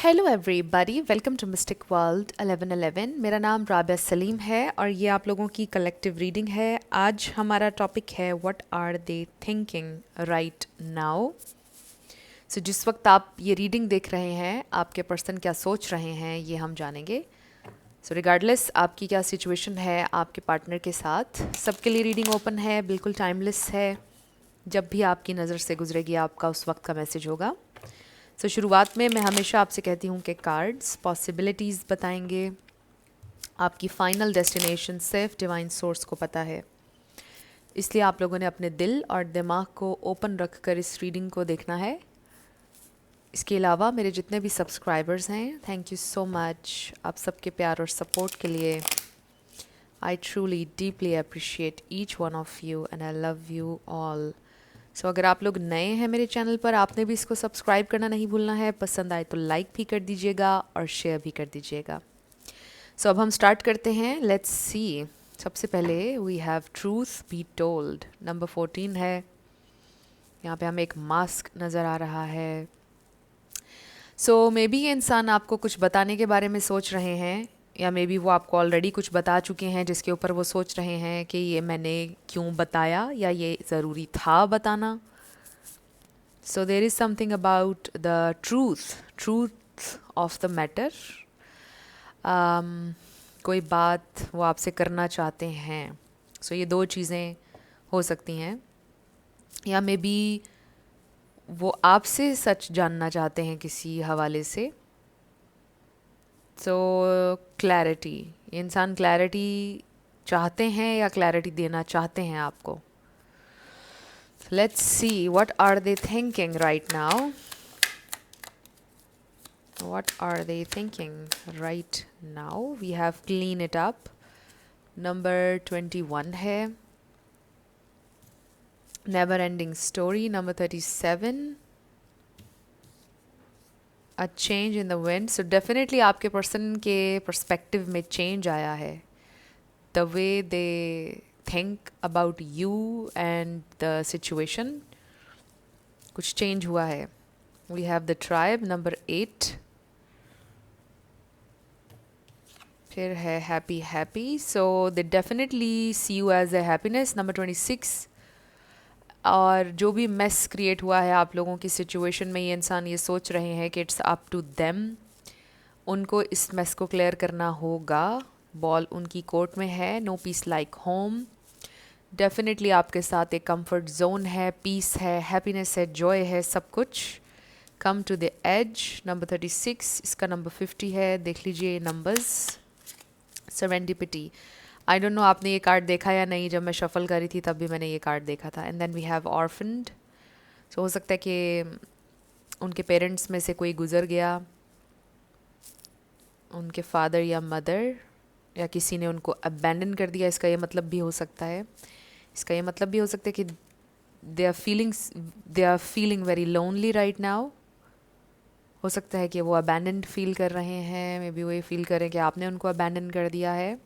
Hello everybody, welcome to mystic world 1111। मेरा नाम राबिया सलीम है और ये आप लोगों की कलेक्टिव रीडिंग है। आज हमारा टॉपिक है what are they thinking right now. So जिस वक्त आप ये रीडिंग देख रहे हैं, आपके पर्सन क्या सोच रहे हैं ये हम जानेंगे। सो रिगार्डलेस आपकी क्या सिचुएशन है आपके पार्टनर के साथ, सबके लिए रीडिंग ओपन है, बिल्कुल टाइमलेस है। जब भी आपकी नज़र से गुजरेगी आपका उस वक्त का मैसेज होगा। सो शुरुआत में मैं हमेशा आपसे कहती हूँ कि कार्ड्स पॉसिबिलिटीज़ बताएंगे, आपकी फ़ाइनल डेस्टिनेशन सिर्फ डिवाइन सोर्स को पता है। इसलिए आप लोगों ने अपने दिल और दिमाग को ओपन रख कर इस रीडिंग को देखना है। इसके अलावा मेरे जितने भी सब्सक्राइबर्स हैं, थैंक यू सो मच आप सबके प्यार और सपोर्ट के लिए। I truly deeply appreciate each one of you and I love you all. So अगर आप लोग नए हैं मेरे चैनल पर, आपने भी इसको सब्सक्राइब करना नहीं भूलना है। पसंद आए तो लाइक भी कर दीजिएगा और शेयर भी कर दीजिएगा। सो अब हम स्टार्ट करते हैं, लेट्स सी। सबसे पहले we have truth be told, number 14 है। यहाँ पे हमें एक मास्क नज़र आ रहा है। सो मे बी ये इंसान आपको कुछ बताने के बारे में सोच रहे हैं, या मे बी वो आपको ऑलरेडी कुछ बता चुके हैं जिसके ऊपर वो सोच रहे हैं कि ये मैंने क्यों बताया या ये ज़रूरी था बताना। So there is something about the truth of the matter. कोई बात वो आपसे करना चाहते हैं। So ये दो चीज़ें हो सकती हैं, या मे बी वो आपसे सच जानना चाहते हैं किसी हवाले से। So क्लैरिटी, ये इंसान क्लैरिटी चाहते हैं या क्लैरिटी देना चाहते हैं आपको। Let's see, what are they thinking right now? What are they thinking right now? We have clean it up. Number 21 है. Never ending story. Number 37. A change in the wind. So definitely आपके person के perspective में change आया है. The way they think about you and the situation, कुछ change हुआ है. We have the tribe. Number 8. फिर है happy happy, so they definitely see you as a happiness. Number 26, और जो भी मेस क्रिएट हुआ है आप लोगों की सिचुएशन में, ये इंसान ये सोच रहे हैं कि इट्स अप टू देम, उनको इस मेस को क्लियर करना होगा। बॉल उनकी कोर्ट में है। No peace like home, definitely आपके साथ एक कंफर्ट जोन है, पीस है, हैप्पीनेस है, जॉय है, सब कुछ। Come to the age, number 36, इसका नंबर 50 है। देख लीजिए numbers. Serendipity, I don't know आपने ये कार्ड देखा या नहीं, जब मैं शफल करी थी तब भी मैंने ये कार्ड देखा था। एंड देन वी हैव ऑर्फन्ड, सो हो सकता है कि उनके पेरेंट्स में से कोई गुजर गया, उनके फादर या मदर, या किसी ने उनको अबैंडन कर दिया। इसका ये मतलब भी हो सकता है, इसका ये मतलब भी हो सकता है कि they are feeling very lonely right now. हो सकता है कि वो अबैंडन्ड फील कर रहे हैं, मे बी वो ये फील करें कि आपने उनको अबैंडन कर दिया है।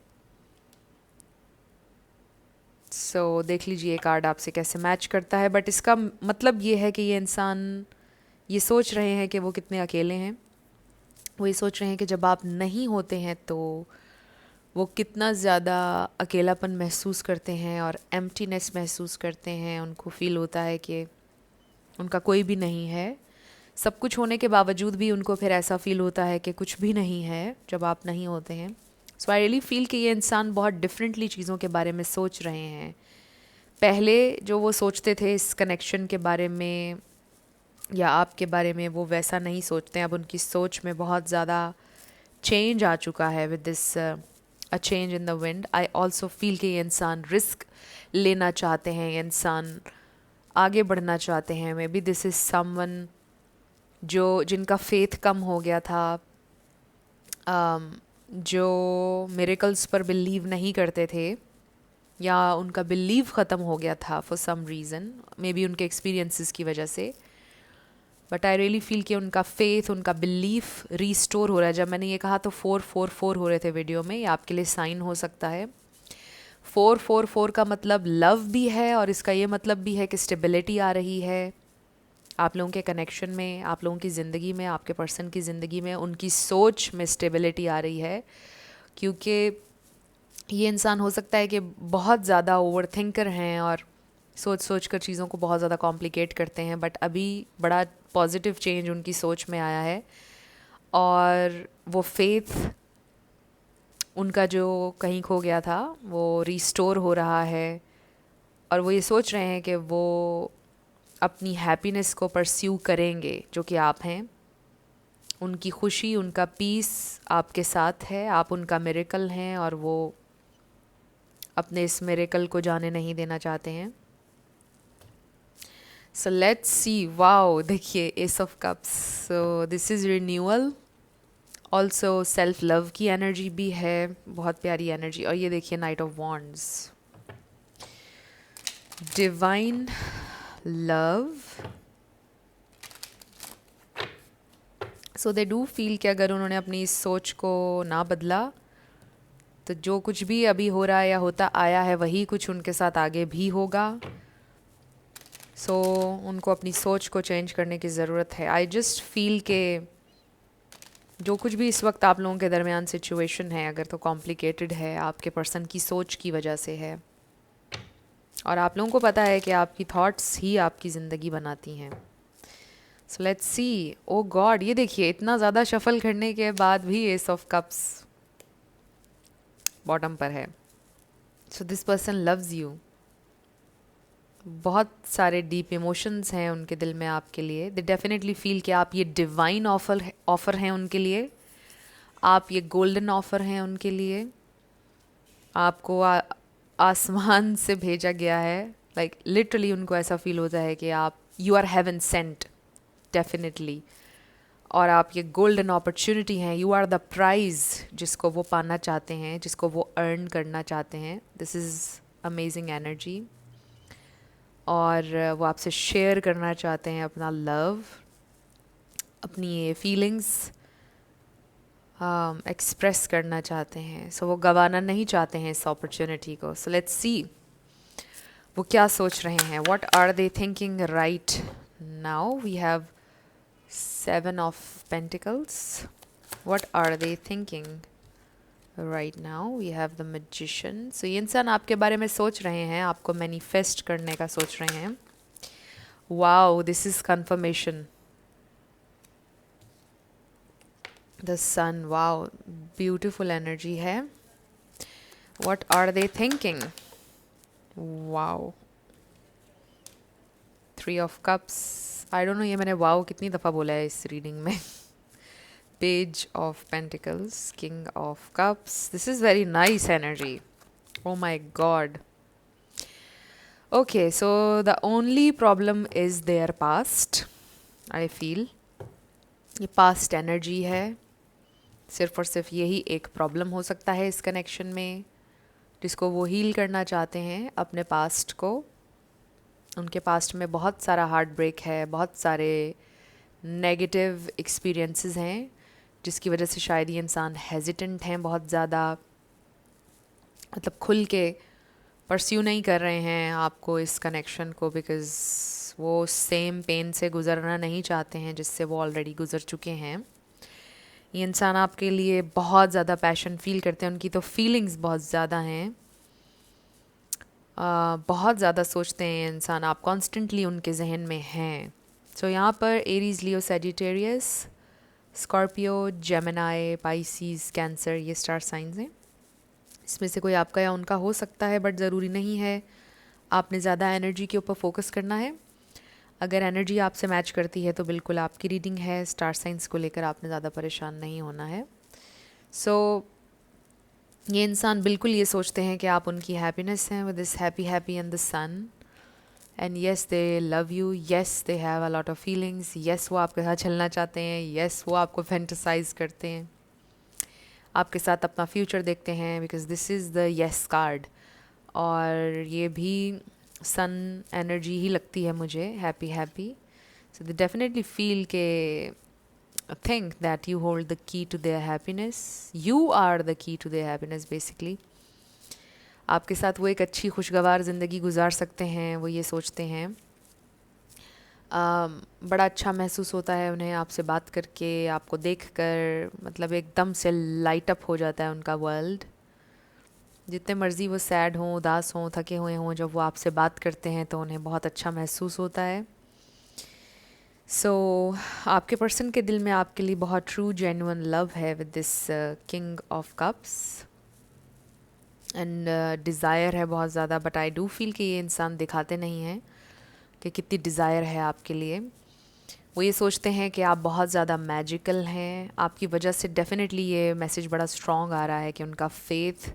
सो देख लीजिए कार्ड आपसे कैसे मैच करता है। बट इसका मतलब ये है कि ये इंसान ये सोच रहे हैं कि वो कितने अकेले हैं। वो ये सोच रहे हैं कि जब आप नहीं होते हैं तो वो कितना ज़्यादा अकेलापन महसूस करते हैं और एम्प्टीनेस महसूस करते हैं। उनको फील होता है कि उनका कोई भी नहीं है। सब कुछ होने के बावजूद भी उनको फिर ऐसा फील होता है कि कुछ भी नहीं है जब आप नहीं होते हैं। सो आई रियली फील कि ये इंसान बहुत डिफरेंटली चीज़ों के बारे में सोच रहे हैं। पहले जो वो सोचते थे इस कनेक्शन के बारे में या आपके बारे में, वो वैसा नहीं सोचते हैं। अब उनकी सोच में बहुत ज़्यादा चेंज आ चुका है with this a change in the wind. I also feel कि ये इंसान रिस्क लेना चाहते हैं, ये इंसान आगे बढ़ना चाहते हैं। May be this is someone जिनका फेथ कम हो गया था, जो मिरेकल्स पर बिलीव नहीं करते थे, या उनका बिलीव ख़त्म हो गया था for some reason, maybe उनके एक्सपीरियंसेस की वजह से। बट आई रियली फील कि उनका फेथ, उनका बिलीफ रीस्टोर हो रहा है। जब मैंने ये कहा तो 444 हो रहे थे वीडियो में, ये आपके लिए साइन हो सकता है। 444 का मतलब लव भी है और इसका ये मतलब भी है कि स्टेबिलिटी आ रही है, आप लोगों के कनेक्शन में, आप लोगों की ज़िंदगी में, आपके पर्सन की ज़िंदगी में उनकी सोच में स्टेबिलिटी आ रही है, क्योंकि ये इंसान हो सकता है कि बहुत ज़्यादा ओवर थिंकर हैं और सोच सोच कर चीज़ों को बहुत ज़्यादा कॉम्प्लिकेट करते हैं, बट अभी बड़ा पॉजिटिव चेंज उनकी सोच में आया है और वो फेथ उनका जो कहीं खो गया था वो रिस्टोर हो रहा है और वो ये सोच रहे हैं कि वो अपनी हैप्पीनेस को परस्यू करेंगे, जो कि आप हैं। उनकी खुशी, उनका पीस आपके साथ है, आप उनका मिरेकल हैं और वो अपने इस मिरेकल को जाने नहीं देना चाहते हैं। सो लेट्स सी, वाओ देखिए, S of cups, so this is renewal. Also self love की एनर्जी भी है, बहुत प्यारी एनर्जी। और ये देखिए night of wands, divine love. So they do feel कि अगर उन्होंने अपनी इस सोच को ना बदला तो जो कुछ भी अभी हो रहा है या होता आया है वही कुछ उनके साथ आगे भी होगा। सो उनको अपनी सोच को चेंज करने की ज़रूरत है। आई जस्ट फील के जो कुछ भी इस वक्त आप लोगों के दरमियान सिचुएशन है, अगर तो कॉम्प्लिकेटेड है, आपके पर्सन की सोच की वजह से है। और आप लोगों को पता है कि आपकी थॉट्स ही आपकी ज़िंदगी बनाती हैं। So let's see, O God, ये देखिए इतना ज़्यादा शफल करने के बाद भी एस ऑफ कप्स बॉटम पर है। So this person loves you. बहुत सारे डीप इमोशंस हैं उनके दिल में आपके लिए। दे डेफिनेटली फील कि आप ये डिवाइन ऑफ़र हैं उनके लिए, आप ये गोल्डन ऑफ़र हैं उनके लिए। आपको आसमान से भेजा गया है, लाइक लिटरली उनको ऐसा फील होता है कि आप you are heaven sent definitely. और आप ये गोल्डन अपॉर्चुनिटी हैं, यू आर द प्राइज़ जिसको वो पाना चाहते हैं, जिसको वो अर्न करना चाहते हैं। This is amazing energy. और वो आपसे शेयर करना चाहते हैं अपना लव, अपनी ये फीलिंग्स एक्सप्रेस करना चाहते हैं। सो वो गंवाना नहीं चाहते हैं इस अपॉर्चुनिटी को। सो लेट्स सी वो क्या सोच रहे हैं, what are they thinking right now. We have 7 of pentacles, what are they thinking right now. We have the magician. So ये इंसान आपके बारे में सोच रहे हैं, आपको मैनिफेस्ट करने का सोच रहे हैं। Wow, this is confirmation. The sun, wow, beautiful energy है। What are they thinking, wow, 3 of cups. I don't know ये मैंने वाओ कितनी दफ़ा बोला है इस रीडिंग में। Page of Pentacles, King of Cups. This is very nice energy. Oh my God. Okay, so the only problem is their past. I feel ये past energy है, सिर्फ और सिर्फ यही एक प्रॉब्लम हो सकता है इस कनेक्शन में, जिसको वो हील करना चाहते हैं अपने पास्ट को। उनके पास्ट में बहुत सारा हार्ट ब्रेक है, बहुत सारे नेगेटिव एक्सपीरियंसेस हैं, जिसकी वजह से शायद ये इंसान हेजिटेंट हैं बहुत ज़्यादा, मतलब खुल के परस्यू नहीं कर रहे हैं आपको, इस कनेक्शन को, बिकॉज़ वो सेम पेन से गुज़रना नहीं चाहते हैं जिससे वो ऑलरेडी गुज़र चुके हैं। ये इंसान आपके लिए बहुत ज़्यादा पैशन फील करते हैं, उनकी तो फीलिंग्स बहुत ज़्यादा हैं, बहुत ज़्यादा सोचते हैं ये इंसान, आप कॉन्स्टेंटली उनके जहन में हैं। सो यहाँ पर एरीज़, लियो, Sagittarius, Scorpio, Gemini, Pisces, cancer, ये स्टार साइंस हैं। इसमें से कोई आपका या उनका हो सकता है, बट ज़रूरी नहीं है। आपने ज़्यादा एनर्जी के ऊपर फोकस करना है। अगर एनर्जी आपसे मैच करती है तो बिल्कुल आपकी रीडिंग है। स्टार साइंस को लेकर आपने ज़्यादा परेशान नहीं होना है। सो ये इंसान बिल्कुल ये सोचते हैं कि आप उनकी हैप्पीनेस हैं, with this happy happy and the sun. And yes, they love you, yes they have a lot of feelings, yes वो आपके साथ चलना चाहते हैं, येस वो आपको फैंटेसाइज करते हैं, आपके साथ अपना फ्यूचर देखते हैं, because this is the yes card. और ये भी सन एनर्जी ही लगती है मुझे, happy happy. So they definitely feel के think that you hold the key to their happiness. You are the key to their happiness basically. आपके साथ वो एक अच्छी खुशगवार ज़िंदगी गुजार सकते हैं, वो ये सोचते हैं। बड़ा अच्छा महसूस होता है उन्हें आपसे बात करके, आपको देखकर, मतलब एकदम से लाइट अप हो जाता है उनका वर्ल्ड। जितने मर्ज़ी वो सैड हों, उदास हों, थके हुए हों, जब वो आपसे बात करते हैं तो उन्हें बहुत अच्छा महसूस होता है। सो आपके पर्सन के दिल में आपके लिए बहुत ट्रू जेन्युइन लव है with this king of cups, and desire है बहुत ज़्यादा, बट आई डू फील कि ये इंसान दिखाते नहीं हैं कि कितनी डिज़ायर है आपके लिए। वो ये सोचते हैं कि आप बहुत ज़्यादा मैजिकल हैं, आपकी वजह से डेफिनेटली ये मैसेज बड़ा स्ट्रॉन्ग आ रहा है कि उनका फेथ,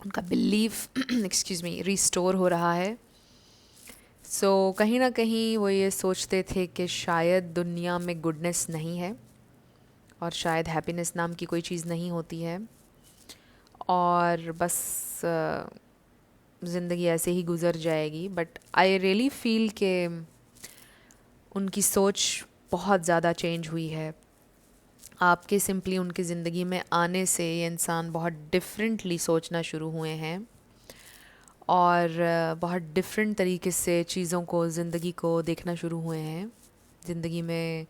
उनका बिलीफ एक्सक्यूज़ मी, रिस्टोर हो रहा है। कहीं ना कहीं वो ये सोचते थे कि शायद दुनिया में गुडनेस नहीं है, और शायद हैप्पीनेस नाम की कोई चीज़ नहीं होती है, और बस ज़िंदगी ऐसे ही गुज़र जाएगी। बट आई रियली फील कि उनकी सोच बहुत ज़्यादा चेंज हुई है। आपके सिंपली उनकी ज़िंदगी में आने से ये इंसान बहुत डिफरेंटली सोचना शुरू हुए हैं, और बहुत डिफरेंट तरीके से चीज़ों को, ज़िंदगी को देखना शुरू हुए हैं। ज़िंदगी में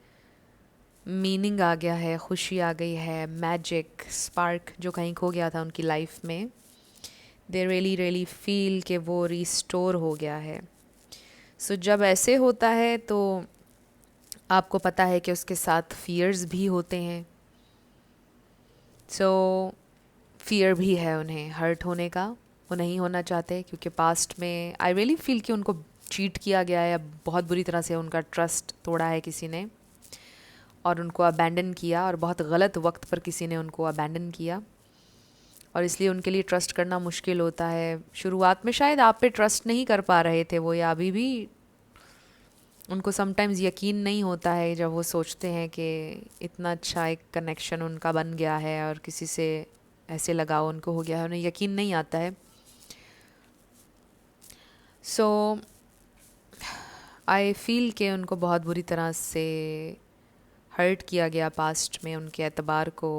मीनिंग आ गया है, खुशी आ गई है, मैजिक स्पार्क जो कहीं खो गया था उनकी लाइफ में, दे रियली रियली फील कि वो रिस्टोर हो गया है। जब ऐसे होता है तो आपको पता है कि उसके साथ फियर्स भी होते हैं। फियर भी है उन्हें हर्ट होने का, वो नहीं होना चाहते, क्योंकि पास्ट में आई रियली फील कि उनको चीट किया गया है, बहुत बुरी तरह से उनका ट्रस्ट तोड़ा है किसी ने, और उनको अबैंडन किया, और बहुत गलत वक्त पर किसी ने उनको अबैंडन किया, और इसलिए उनके लिए ट्रस्ट करना मुश्किल होता है। शुरुआत में शायद आप पे ट्रस्ट नहीं कर पा रहे थे वो, या अभी भी उनको समटाइम्स यकीन नहीं होता है जब वो सोचते हैं कि इतना अच्छा एक कनेक्शन उनका बन गया है और किसी से ऐसे लगाव उनको हो गया है, उन्हें यकीन नहीं आता है। आई फील कि उनको बहुत बुरी तरह से हर्ट किया गया पास्ट में, उनके एतबार को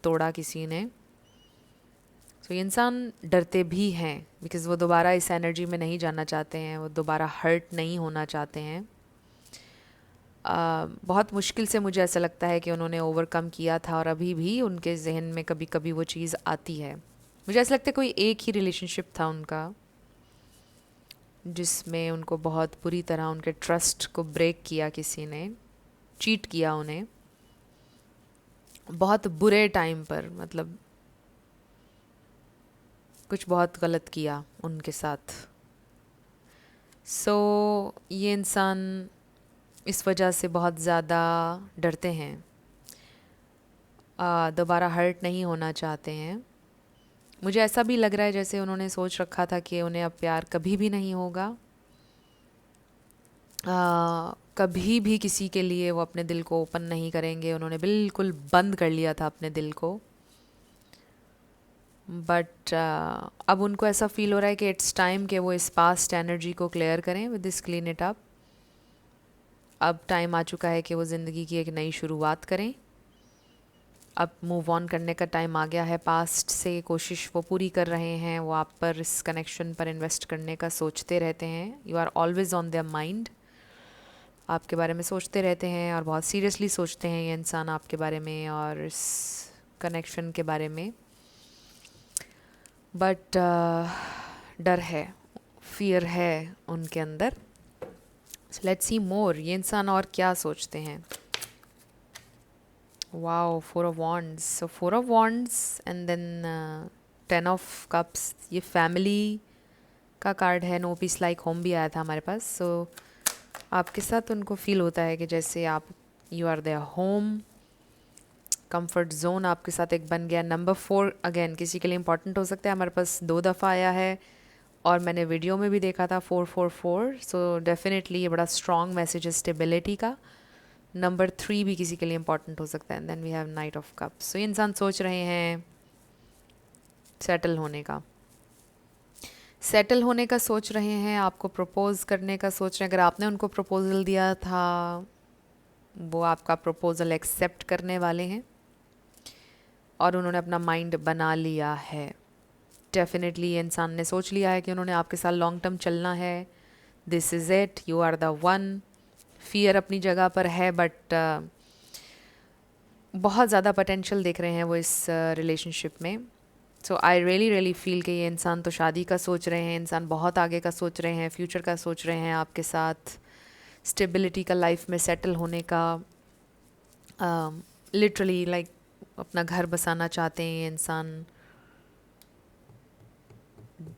तोड़ा किसी ने। ये इंसान डरते भी हैं, बिकॉज़ वो दोबारा इस एनर्जी में नहीं जाना चाहते हैं, वो दोबारा हर्ट नहीं होना चाहते हैं। बहुत मुश्किल से मुझे ऐसा लगता है कि उन्होंने ओवरकम किया था, और अभी भी उनके जहन में कभी कभी वो चीज़ आती है। मुझे ऐसा लगता है कोई एक ही रिलेशनशिप था उनका जिसमें उनको बहुत बुरी तरह उनके ट्रस्ट को ब्रेक किया, किसी ने चीट किया उन्हें बहुत बुरे टाइम पर, मतलब कुछ बहुत गलत किया उनके साथ। ये इंसान इस वजह से बहुत ज़्यादा डरते हैं, दोबारा हर्ट नहीं होना चाहते हैं। मुझे ऐसा भी लग रहा है जैसे उन्होंने सोच रखा था कि उन्हें अब प्यार कभी भी नहीं होगा, कभी भी किसी के लिए वो अपने दिल को ओपन नहीं करेंगे, उन्होंने बिल्कुल बंद कर लिया था अपने दिल को। बट अब उनको ऐसा फील हो रहा है कि इट्स टाइम कि वो इस पास्ट एनर्जी को क्लियर करें with this clean it up. अब टाइम आ चुका है कि वो ज़िंदगी की एक नई शुरुआत करें। अब मूव ऑन करने का टाइम आ गया है पास्ट से, कोशिश वो पूरी कर रहे हैं, वो आप पर, इस कनेक्शन पर इन्वेस्ट करने का सोचते रहते हैं। You are always on their mind, आपके बारे में सोचते रहते हैं, और बहुत सीरियसली सोचते हैं ये इंसान आपके बारे में और इस कनेक्शन के बारे में। बट डर है, फियर है उनके अंदर। लेट्स सी मोर, ये इंसान और क्या सोचते हैं। Wow, 4 of wands. So 4 of wands and then 10 of cups, ये फैमिली का कार्ड है। नो पीस लाइक होम भी आया था हमारे पास। आपके साथ उनको फील होता है कि जैसे आप, you are their home, comfort zone आपके साथ एक बन गया। नंबर 4 अगेन किसी के लिए इंपॉर्टेंट हो सकता है, हमारे पास 2 दफ़ा आया है, और मैंने वीडियो में भी देखा था 444। डेफिनेटली ये बड़ा स्ट्रॉन्ग मैसेज है स्टेबिलिटी का। नंबर 3 भी किसी के लिए इंपॉर्टेंट हो सकता है। Then we have knight of cups. ये इंसान सोच रहे हैं सेटल होने का, सोच रहे हैं, आपको प्रपोज करने का सोच रहे हैं। अगर आपने उनको प्रपोजल दिया था, वो आपका प्रपोजल एक्सेप्ट करने वाले हैं, और उन्होंने अपना माइंड बना लिया है। डेफिनेटली ये इंसान ने सोच लिया है कि उन्होंने आपके साथ लॉन्ग टर्म चलना है, this is it, you are the one. Fear अपनी जगह पर है, बट बहुत ज़्यादा पोटेंशियल देख रहे हैं वो इस रिलेशनशिप में। सो आई रियली रियली फील कि ये इंसान तो शादी का सोच रहे हैं, इंसान बहुत आगे का सोच रहे हैं, फ्यूचर का सोच रहे हैं आपके साथ, स्टेबिलिटी का, लाइफ में सेटल होने का, लिटरली लाइक अपना घर बसाना चाहते हैं ये इंसान।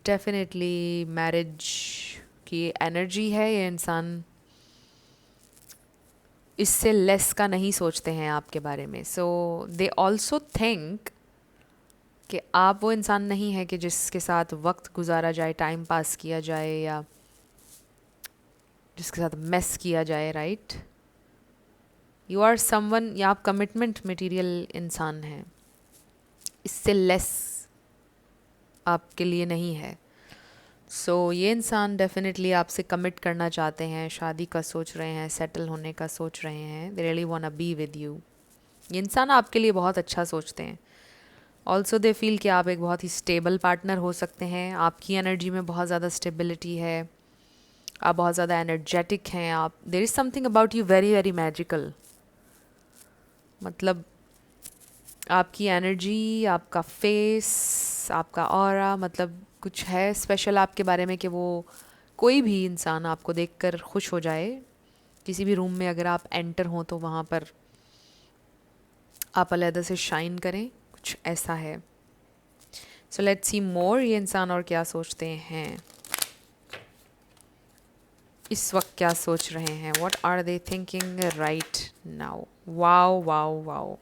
डेफिनेटली मैरिज की एनर्जी है, ये इंसान इससे लेस का नहीं सोचते हैं आपके बारे में। सो दे ऑल्सो थिंक कि आप वो इंसान नहीं है कि जिसके साथ वक्त गुजारा जाए, टाइम पास किया जाए, या जिसके साथ मेस किया जाए, राइट। यू आर समवन, या आप कमिटमेंट मटेरियल इंसान हैं, इससे लेस आपके लिए नहीं है। सो ये इंसान डेफिनेटली आपसे कमिट करना चाहते हैं, शादी का सोच रहे हैं, सेटल होने का सोच रहे हैं, they really want be with you. ये इंसान आपके लिए बहुत अच्छा सोचते हैं। ऑल्सो दे फील कि आप एक बहुत ही स्टेबल पार्टनर हो सकते हैं, आपकी एनर्जी में बहुत ज़्यादा स्टेबिलिटी है, आप बहुत ज़्यादा एनर्जेटिक हैं, आप, there is something about you very very magical. मतलब आपकी एनर्जी, आपका फेस, आपका ऑरा, मतलब कुछ है स्पेशल आपके बारे में कि वो कोई भी इंसान आपको देखकर खुश हो जाए। किसी भी रूम में अगर आप एंटर हों तो वहाँ पर आप अलग से शाइन करें, कुछ ऐसा है। सो लेट्स सी मोर, ये इंसान और क्या सोचते हैं, इस वक्त क्या सोच रहे हैं, what are they thinking right now. Wow wow wow,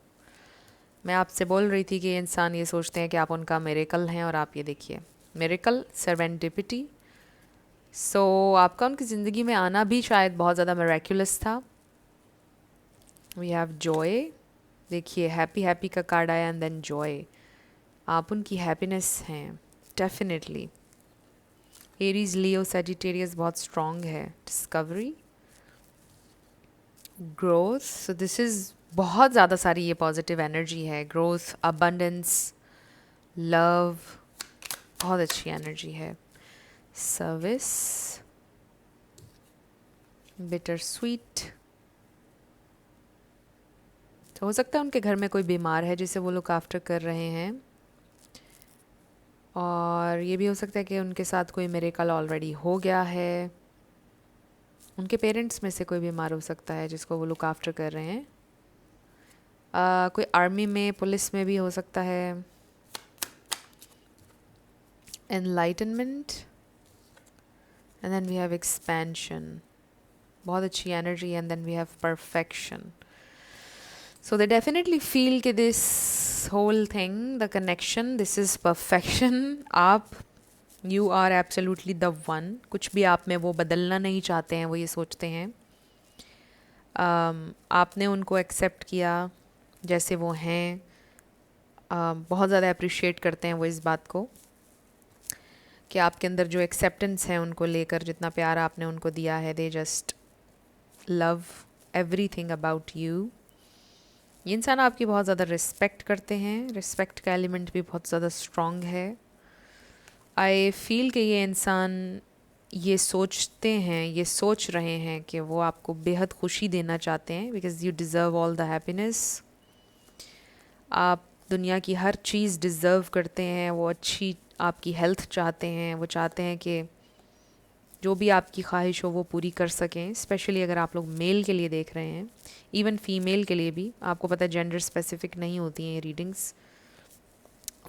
मैं आपसे बोल रही थी कि ये इंसान ये सोचते हैं कि आप उनका मिरेकल हैं, और आप ये देखिए, मिरेकल, सर्वेंटिपिटी। सो आपका उनकी ज़िंदगी में आना भी शायद बहुत ज़्यादा मिरेक्युलस था। वी हैव जॉय, देखिए हैप्पी हैप्पी का कार्ड आया एंड देन जॉय, आप उनकी हैप्पीनेस हैं डेफिनेटली। एरीज, लियो, सेजिटेरियस बहुत स्ट्रॉन्ग है। Discovery, growth, so this is बहुत ज़्यादा सारी ये पॉजिटिव एनर्जी है। ग्रोथ, अबंडेंस, लव, बहुत अच्छी एनर्जी है। सर्विस, बिटर स्वीट, तो हो सकता है उनके घर में कोई बीमार है जिसे वो लुक आफ्टर कर रहे हैं, और ये भी हो सकता है कि उनके साथ कोई मिरेकल ऑलरेडी हो गया है। उनके पेरेंट्स में से कोई बीमार हो सकता है जिसको वो लुक आफ्टर कर रहे हैं। कोई आर्मी में, पुलिस में भी हो सकता है। Enlightenment, and then we have expansion, बहुत अच्छी energy, and then we have perfection. So they definitely feel कि this whole thing, the connection, this is perfection. आप, you are absolutely the one. कुछ भी आप में वो बदलना नहीं चाहते हैं, वो ये सोचते हैं। आपने उनको एक्सेप्ट किया जैसे वो हैं। बहुत ज़्यादा अप्रिशिएट करते हैं वो इस बात को कि आपके अंदर जो एक्सेप्टेंस है उनको लेकर, जितना प्यार आपने उनको दिया है, they just love everything about you. ये इंसान आपकी बहुत ज़्यादा रिस्पेक्ट करते हैं, रिस्पेक्ट का एलिमेंट भी बहुत ज़्यादा स्ट्रॉन्ग है। आई फील कि ये इंसान ये सोचते हैं, ये सोच रहे हैं कि वो आपको बेहद खुशी देना चाहते हैं, because you deserve all the happiness. आप दुनिया की हर चीज़ डिज़र्व करते हैं, वो अच्छी आपकी हेल्थ चाहते हैं, वो चाहते हैं कि जो भी आपकी ख्वाहिश हो वो पूरी कर सकें। स्पेशली अगर आप लोग मेल के लिए देख रहे हैं, इवन फीमेल के लिए भी, आपको पता है जेंडर स्पेसिफिक नहीं होती हैं ये रीडिंग्स।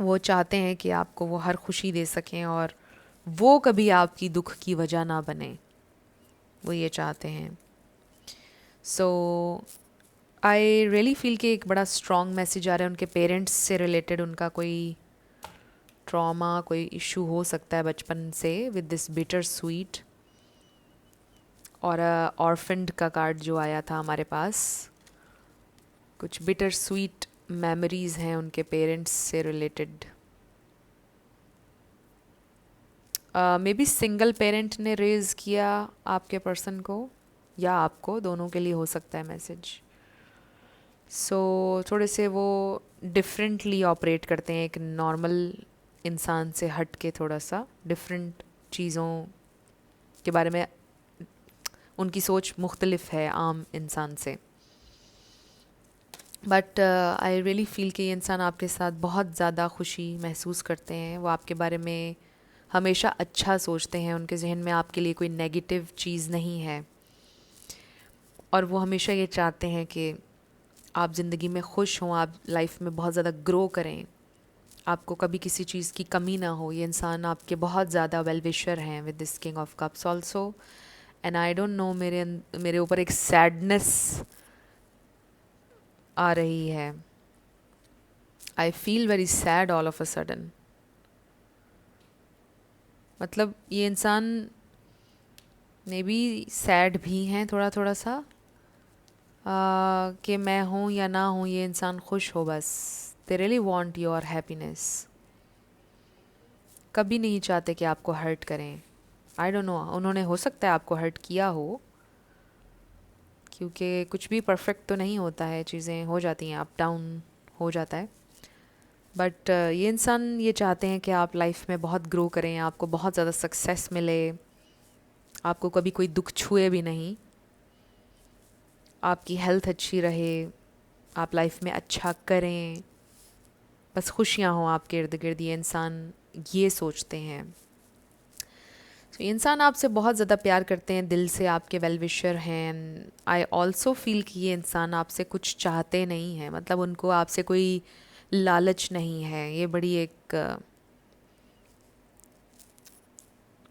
वो चाहते हैं कि आपको वो हर खुशी दे सकें और वो कभी आपकी दुख की वजह ना बने, वो ये चाहते हैं। सो आई रियली फील कि एक बड़ा स्ट्रॉन्ग मैसेज आ रहा है उनके पेरेंट्स से रिलेटेड। उनका कोई ट्रॉमा, कोई इशू हो सकता है बचपन से विद दिस बिटर स्वीट। और ऑर्फेंड का कार्ड जो आया था हमारे पास, कुछ बिटर स्वीट मेमोरीज़ हैं उनके पेरेंट्स से related. May be single parent ने रेज़ किया आपके पर्सन को, या आपको, दोनों के लिए हो सकता है मैसेज। सो थोड़े से वो डिफरेंटली ऑपरेट करते हैं, एक नॉर्मल इंसान से हट के, थोड़ा सा डिफरेंट चीज़ों के बारे में उनकी सोच मुख्तलिफ है आम इंसान से। बट आई रियली फील कि ये इंसान आपके साथ बहुत ज़्यादा खुशी महसूस करते हैं, वो आपके बारे में हमेशा अच्छा सोचते हैं, उनके जहन में आपके लिए कोई नेगेटिव चीज़ नहीं है, और वो हमेशा ये चाहते हैं कि आप ज़िंदगी में खुश हों, आप लाइफ में बहुत ज़्यादा ग्रो करें, आपको कभी किसी चीज़ की कमी ना हो। ये इंसान आपके बहुत ज़्यादा वेल विशर हैं with this king of cups also. And I don't no, मेरे ऊपर एक सैडनेस आ रही है। I feel very sad all of a sudden. मतलब ये इंसान मे बी सैड भी हैं थोड़ा थोड़ा सा, कि मैं हूँ या ना हूँ, ये इंसान खुश हो बस। They really want your happiness, कभी नहीं चाहते कि आपको हर्ट करें। आई डोंट नो, उन्होंने हो सकता है आपको हर्ट किया हो, क्योंकि कुछ भी परफेक्ट तो नहीं होता है, चीज़ें हो जाती हैं, अप डाउन हो जाता है। बट ये इंसान ये चाहते हैं कि आप लाइफ में बहुत ग्रो करें, आपको बहुत ज़्यादा सक्सेस मिले, आपको कभी कोई दुख छुए भी नहीं, आपकी हेल्थ अच्छी रहे, आप लाइफ में अच्छा करें, बस खुशियाँ हों आपके इर्द गिर्द। ये इंसान ये सोचते हैं। तो ये इंसान आपसे बहुत ज़्यादा प्यार करते हैं, दिल से आपके वेल विशर हैं। आई ऑल्सो फील कि ये इंसान आपसे कुछ चाहते नहीं हैं, मतलब उनको आपसे कोई लालच नहीं है। ये बड़ी एक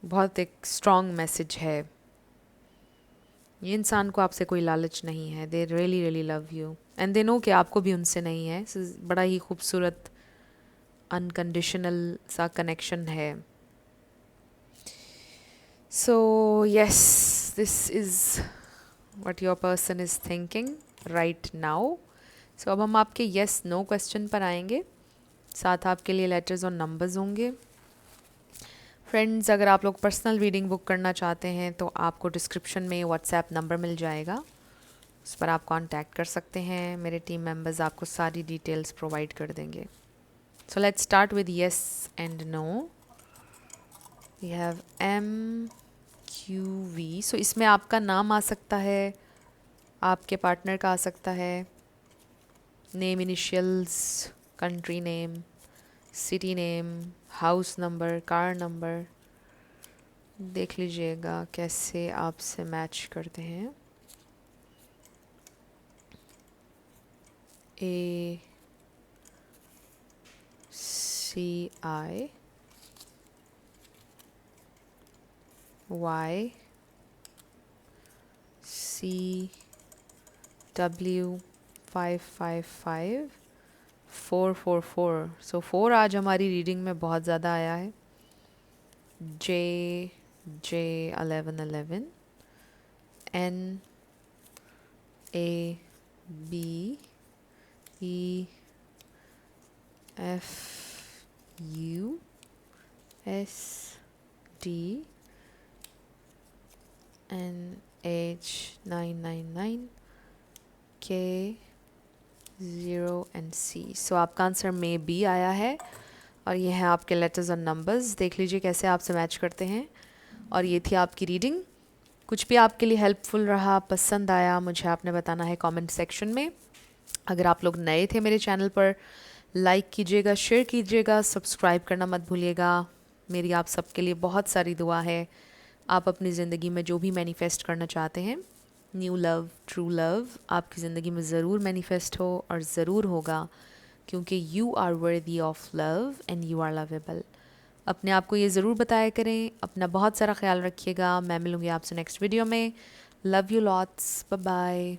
बहुत एक स्ट्रॉन्ग मैसेज है। ये इंसान को आपसे कोई लालच नहीं है। They really really love you and they know कि आपको भी उनसे नहीं है। बड़ा ही खूबसूरत अनकंडीशनल सा कनेक्शन है। So yes, this is what your person is thinking right now. So अब हम आपके येस नो क्वेश्चन पर आएंगे, साथ आपके लिए लेटर्स और नंबर्स होंगे। फ्रेंड्स, अगर आप लोग पर्सनल रीडिंग बुक करना चाहते हैं तो आपको डिस्क्रिप्शन में व्हाट्सएप नंबर मिल जाएगा, उस पर आप कांटेक्ट कर सकते हैं। मेरे टीम मेंबर्स आपको सारी डिटेल्स प्रोवाइड कर देंगे। So let's start with yes and no. We have MQV। So इसमें आपका नाम आ सकता है, आपके पार्टनर का आ सकता है, name, initials, country name, city name, house number, car number. देख लीजिएगा कैसे आपसे मैच करते हैं। ACI YCW 555 444। सो 4 आज हमारी रीडिंग में बहुत ज़्यादा आया है। J 1111 NABEFUSD NH999 K0 and C। सो आपका आंसर मे बी आया है और ये हैं आपके लेटर्स और नंबर्स। देख लीजिए कैसे आपसे मैच करते हैं। और ये थी आपकी रीडिंग। कुछ भी आपके लिए हेल्पफुल रहा, पसंद आया, मुझे आपने बताना है कमेंट सेक्शन में। अगर आप लोग नए थे मेरे चैनल पर, लाइक कीजिएगा, शेयर कीजिएगा, सब्सक्राइब करना मत भूलिएगा। मेरी आप सबके लिए बहुत सारी दुआ है। आप अपनी ज़िंदगी में जो भी मैनिफेस्ट करना चाहते हैं, न्यू लव, ट्रू लव, आपकी ज़िंदगी में ज़रूर मैनिफेस्ट हो और ज़रूर होगा, क्योंकि you are worthy of love and you are lovable. अपने आप को ये ज़रूर बताया करें। अपना बहुत सारा ख्याल रखिएगा। मैं मिलूँगी आपसे नेक्स्ट वीडियो में। Love you lots, bye bye.